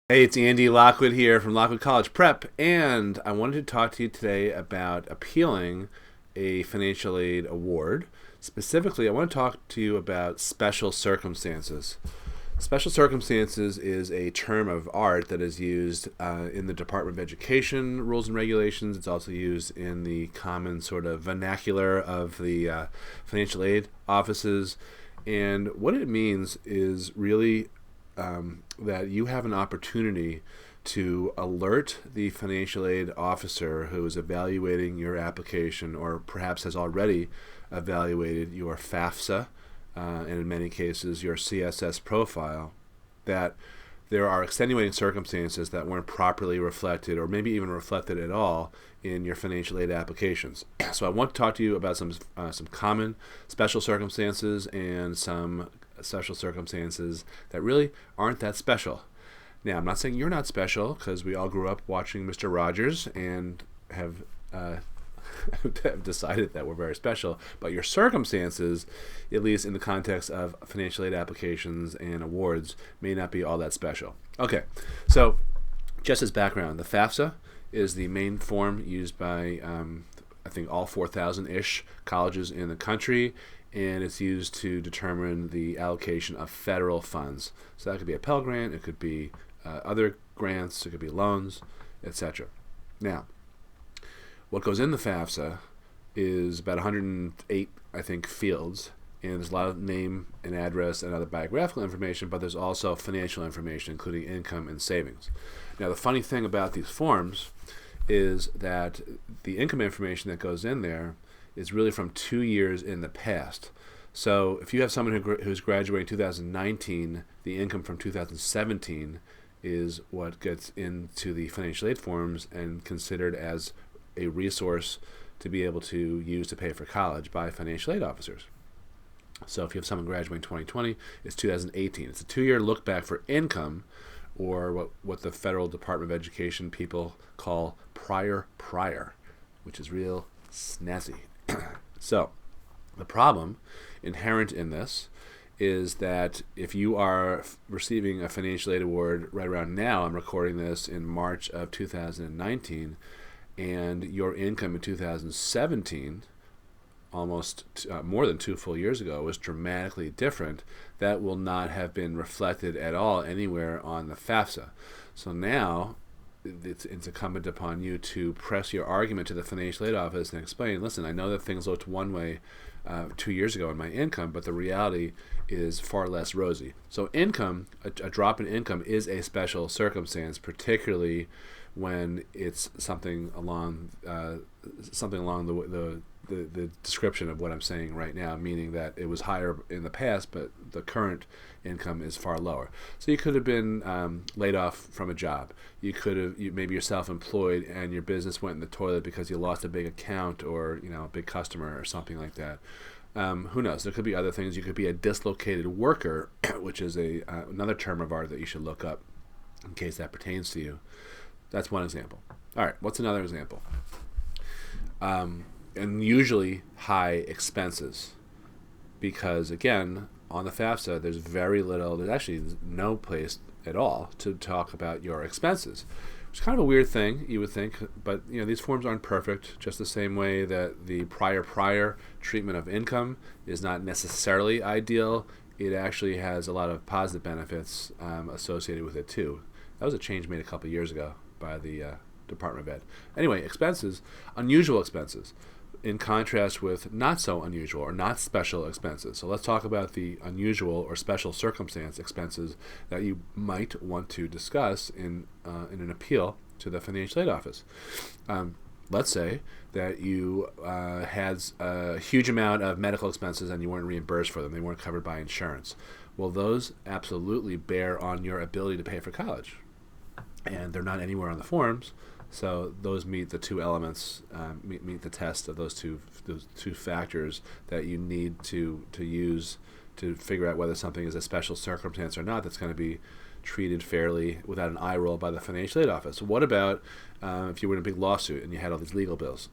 Hey, it's Andy Lockwood here from Lockwood College Prep, and I wanted to talk to you today about appealing a financial aid award. Specifically, I want to talk to you about special circumstances. Special circumstances is a term of art that is used in the Department of Education rules and regulations. It's also used in the common sort of vernacular of the financial aid offices. And what it means is really that you have an opportunity to alert the financial aid officer who is evaluating your application or perhaps has already evaluated your FAFSA and in many cases your CSS profile, that there are extenuating circumstances that weren't properly reflected or maybe even reflected at all in your financial aid applications. So I want to talk to you about some common special circumstances and some special circumstances that really aren't that special. Now, I'm not saying you're not special because we all grew up watching Mr. Rogers and have have decided that we're very special, but your circumstances, at least in the context of financial aid applications and awards, may not be all that special. Okay, so just as background, the FAFSA is the main form used by I think all 4,000-ish colleges in the country, and it's used to determine the allocation of federal funds. So that could be a Pell Grant, it could be other grants, it could be loans, etc. Now, what goes in the FAFSA is about 108, I think, fields, and there's a lot of name and address and other biographical information, but there's also financial information, including income and savings. Now, the funny thing about these forms is that the income information that goes in there is really from 2 years in the past. So if you have someone who's graduating 2019, the income from 2017 is what gets into the financial aid forms and considered as a resource to be able to use to pay for college by financial aid officers. So if you have someone graduating 2020, it's 2018. It's a 2-year look back for income, or what the Federal Department of Education people call prior, which is real snazzy. So the problem inherent in this is that if you are receiving a financial aid award right around now, I'm recording this in March of 2019, and your income in 2017, almost more than 2 full years ago, was dramatically different, that will not have been reflected at all anywhere on the FAFSA. So now it's incumbent upon you to press your argument to the financial aid office and explain, listen, I know that things looked one way 2 years ago in my income, but the reality is far less rosy. So income, a drop in income is a special circumstance, particularly when it's something along the description of what I'm saying right now, meaning that it was higher in the past, but the current income is far lower. So you could have been laid off from a job. Maybe you're self-employed and your business went in the toilet because you lost a big account or a big customer or something like that. Who knows? There could be other things. You could be a dislocated worker, which is another term of art that you should look up in case that pertains to you. That's one example. All right, what's another example? Unusually high expenses, because again, on the FAFSA, there's actually no place at all to talk about your expenses. It's kind of a weird thing, you would think, but these forms aren't perfect, just the same way that the prior treatment of income is not necessarily ideal. It actually has a lot of positive benefits associated with it too. That was a change made a couple years ago by the Department of Ed. Anyway, expenses, unusual expenses, in contrast with not so unusual or not special expenses. So let's talk about the unusual or special circumstance expenses that you might want to discuss in an appeal to the financial aid office. Let's say that you had a huge amount of medical expenses and you weren't reimbursed for them. They weren't covered by insurance. Well, those absolutely bear on your ability to pay for college. And they're not anywhere on the forms, so those meet the two elements, meet the test of those two factors that you need to use to figure out whether something is a special circumstance or not that's going to be treated fairly without an eye roll by the financial aid office. What about if you were in a big lawsuit and you had all these legal bills?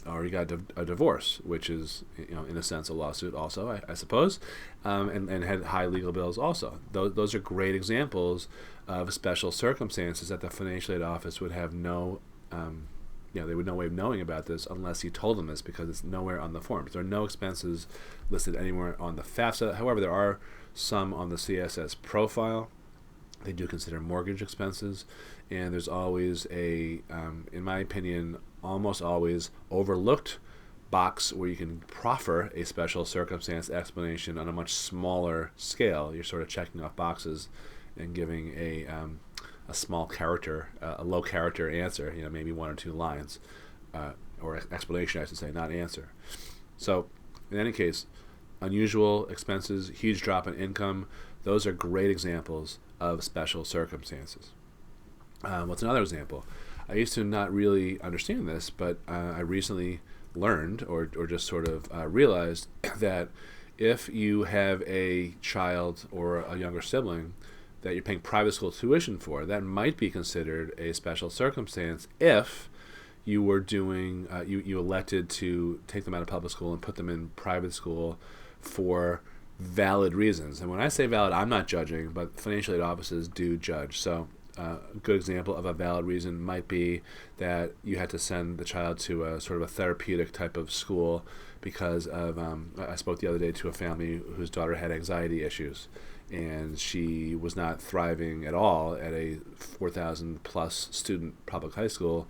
or you got a divorce, which is, in a sense a lawsuit also, I suppose, and had high legal bills also. Those are great examples of special circumstances that the financial aid office would have no, they would no way of knowing about this unless you told them this, because it's nowhere on the forms. There are no expenses listed anywhere on the FAFSA. However, there are some on the CSS Profile. They do consider mortgage expenses, and there's always a, in my opinion, almost always overlooked box where you can proffer a special circumstance explanation on a much smaller scale. You're sort of checking off boxes and giving a small character, a low character answer, maybe 1 or 2 lines, or explanation, I should say, not answer. So, in any case, unusual expenses, huge drop in income, those are great examples of special circumstances. What's another example? I used to not really understand this, but I recently learned, or just sort of realized, that if you have a child or a younger sibling that you're paying private school tuition for, that might be considered a special circumstance if you were doing, you elected to take them out of public school and put them in private school for valid reasons. And when I say valid, I'm not judging, but financial aid offices do judge. So a good example of a valid reason might be that you had to send the child to a sort of a therapeutic type of school because of, I spoke the other day to a family whose daughter had anxiety issues, and she was not thriving at all at a 4,000 plus student public high school.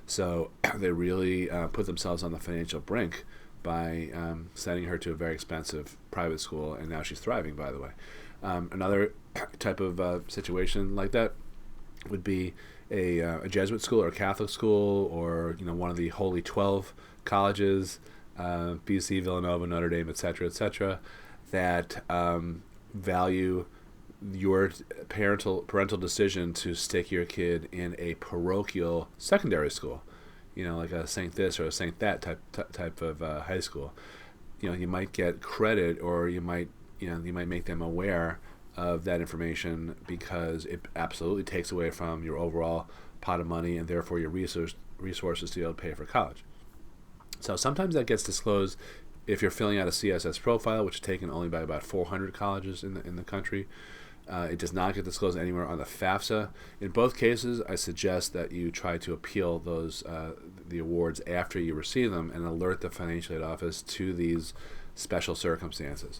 So they really put themselves on the financial brink by sending her to a very expensive private school, and now she's thriving, by the way. Another type of situation like that would be a Jesuit school or a Catholic school, or one of the Holy 12 colleges, BC, Villanova, Notre Dame, etc., that value your parental decision to stick your kid in a parochial secondary school, like a Saint this or a Saint that type of high school. You might get credit, or you might make them aware of that information, because it absolutely takes away from your overall pot of money and therefore your resources to be able to pay for college. So sometimes that gets disclosed if you're filling out a CSS profile, which is taken only by about 400 colleges in the country. It does not get disclosed anywhere on the FAFSA. In both cases, I suggest that you try to appeal those the awards after you receive them and alert the financial aid office to these special circumstances.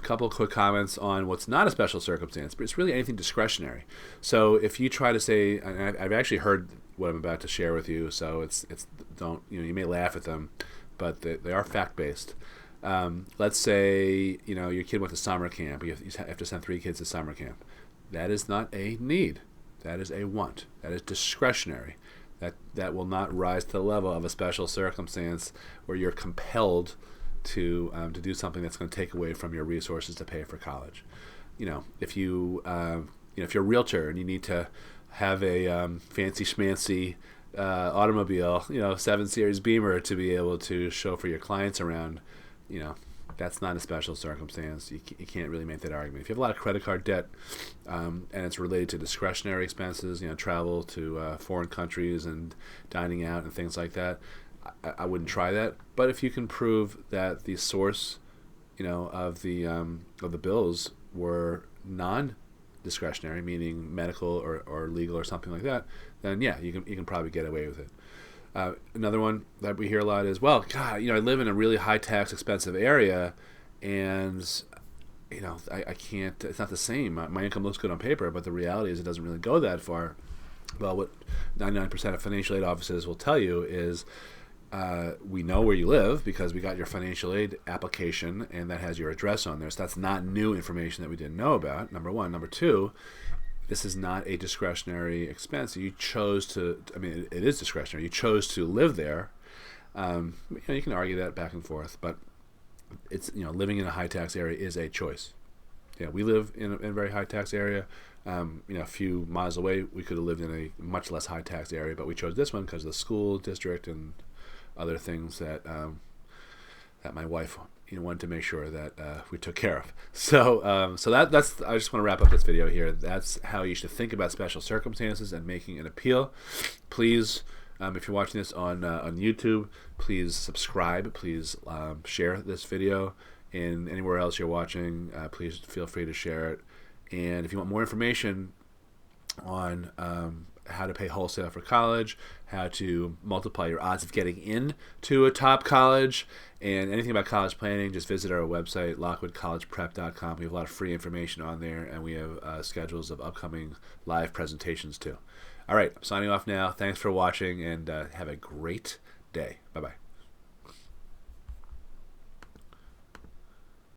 Couple of quick comments on what's not a special circumstance, but it's really anything discretionary. So if you try to say, and I've actually heard what I'm about to share with you, so it's don't, you may laugh at them, but they are fact-based. Let's say your kid went to summer camp. You have to send 3 kids to summer camp. That is not a need. That is a want. That is discretionary. That will not rise to the level of a special circumstance where you're compelled to do something that's going to take away from your resources to pay for college. If you're a realtor and you need to have a fancy schmancy automobile, 7 Series Beamer to be able to show for your clients around, that's not a special circumstance. You can't really make that argument. If you have a lot of credit card debt and it's related to discretionary expenses, travel to foreign countries and dining out and things like that, I wouldn't try that. But if you can prove that the source, of the bills were non-discretionary, meaning medical or legal or something like that, then yeah, you can probably get away with it. Another one that we hear a lot is, well, God, I live in a really high tax, expensive area, and I can't. It's not the same. My income looks good on paper, but the reality is it doesn't really go that far. Well, what 99% of financial aid offices will tell you is, we know where you live because we got your financial aid application, and that has your address on there. So that's not new information that we didn't know about. Number one. Number two, this is not a discretionary expense. You chose to, it is discretionary. You chose to live there. You can argue that back and forth, but it's, living in a high tax area is a choice. Yeah, we live in a very high tax area. A few miles away, we could have lived in a much less high tax area, but we chose this one because of the school district and other things that that my wife wanted to make sure that we took care of. So that's I just want to wrap up this video here. That's how you should think about special circumstances and making an appeal. Please If you're watching this on YouTube, please subscribe. Please share this video. And anywhere else you're watching, please feel free to share it. And if you want more information on how to pay wholesale for college, how to multiply your odds of getting into a top college, and anything about college planning, just visit our website, lockwoodcollegeprep.com. We have a lot of free information on there, and we have schedules of upcoming live presentations too. All right, I'm signing off now. Thanks for watching, and have a great day. Bye-bye.